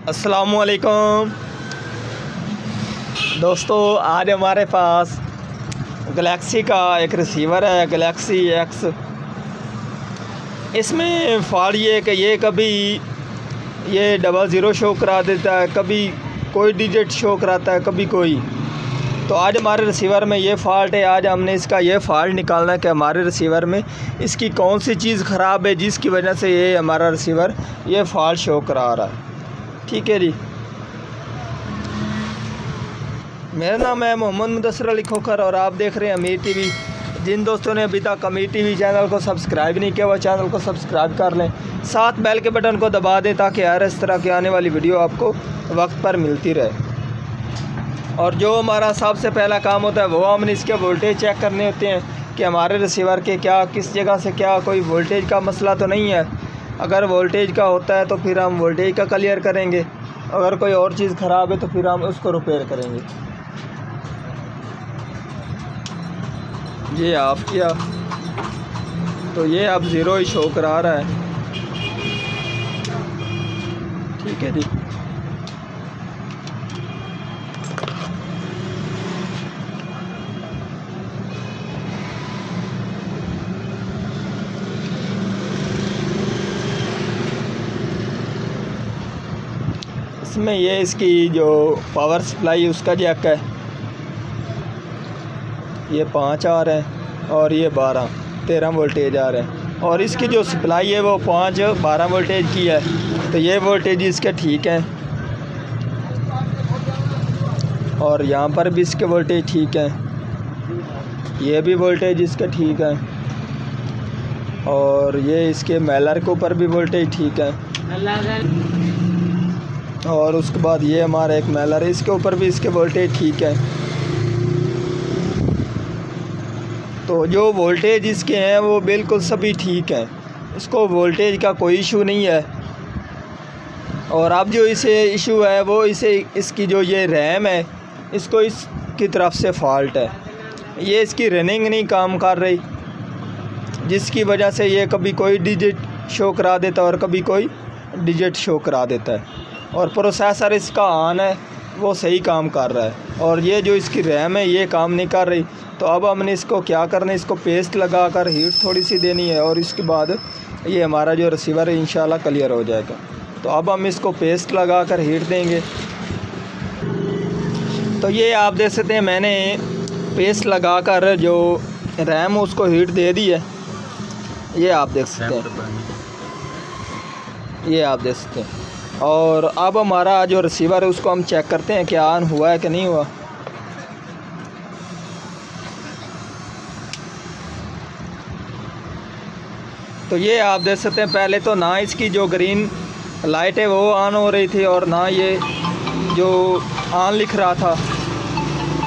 अस्सलामुअलैकुम दोस्तों, आज हमारे पास गैलेक्सी का एक रिसीवर है, गैलेक्सी एक्स। इसमें फॉल्ट ये कि ये कभी ये 00 शो करा देता है, कभी कोई डिजिट शो कराता है, कभी कोई। तो आज हमारे रिसीवर में ये फ़ॉल्ट है। आज हमने इसका ये फ़ॉल्ट निकालना है कि हमारे रिसीवर में इसकी कौन सी चीज़ ख़राब है जिसकी वजह से ये हमारा रिसीवर ये फ़ॉल्ट शो करा रहा है। ठीक है जी, मेरा नाम है मोहम्मद मुदस्सिर अली खोखर और आप देख रहे हैं अमीर टीवी। जिन दोस्तों ने अभी तक अमीर टीवी चैनल को सब्सक्राइब नहीं किया, वह चैनल को सब्सक्राइब कर लें, साथ बेल के बटन को दबा दें ताकि हर इस तरह की आने वाली वीडियो आपको वक्त पर मिलती रहे। और जो हमारा सबसे पहला काम होता है वो हमने इसके वोल्टेज चेक करने होते हैं कि हमारे रिसीवर के क्या किस जगह से क्या कोई वोल्टेज का मसला तो नहीं है। अगर वोल्टेज का होता है तो फिर हम वोल्टेज का क्लियर करेंगे, अगर कोई और चीज़ ख़राब है तो फिर हम उसको रिपेयर करेंगे। ये ऑफ किया तो ये अब 0 ही शो करा रहा है। ठीक है जी, इसमें ये इसकी जो पावर सप्लाई उसका जैक है, ये 5 आ रहे हैं और ये 13 वोल्टेज आ रहे हैं। और इसकी जो सप्लाई है वो 12 वोल्टेज की है, तो ये वोल्टेज इसके ठीक है। और यहाँ पर भी इसके वोल्टेज ठीक है, ये भी वोल्टेज इसके ठीक है। और ये इसके मेलर के ऊपर भी वोल्टेज ठीक है। और उसके बाद ये हमारा एक मेलर है, इसके ऊपर भी इसके वोल्टेज ठीक है। तो जो वोल्टेज इसके हैं वो बिल्कुल सभी ठीक हैं, इसको वोल्टेज का कोई इशू नहीं है। और अब जो इसे इशू है वो इसकी जो ये रैम है इसको इसकी तरफ से फ़ॉल्ट है। ये इसकी रनिंग नहीं काम कर रही, जिसकी वजह से ये कभी कोई डिजिट शो करा देता है और कभी कोई डिजिट शो करा देता है। और प्रोसेसर इसका ऑन है, वो सही काम कर रहा है। और ये जो इसकी रैम है ये काम नहीं कर रही। तो अब हमने इसको क्या करना है, इसको पेस्ट लगा कर हीट थोड़ी सी देनी है और इसके बाद ये हमारा जो रिसीवर है इंशाल्लाह क्लियर हो जाएगा। तो अब हम इसको पेस्ट लगा कर हीट देंगे। तो ये आप देख सकते हैं मैंने पेस्ट लगा कर जो रैम उसको हीट दे दी है, ये आप देख सकते हैं, ये आप देख सकते हैं। और अब हमारा जो रिसीवर है उसको हम चेक करते हैं कि ऑन हुआ है कि नहीं हुआ। तो ये आप देख सकते हैं पहले तो ना इसकी जो ग्रीन लाइट है वो ऑन हो रही थी और ना ये जो ऑन लिख रहा था।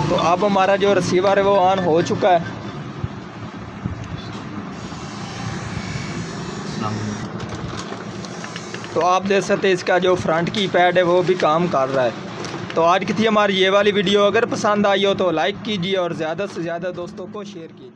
तो अब हमारा जो रिसीवर है वो ऑन हो चुका है। तो आप देख सकते हैं इसका जो फ्रंट की पैड है वो भी काम कर रहा है। तो आज की थी हमारी ये वाली वीडियो। अगर पसंद आई हो तो लाइक कीजिए और ज़्यादा से ज़्यादा दोस्तों को शेयर कीजिए।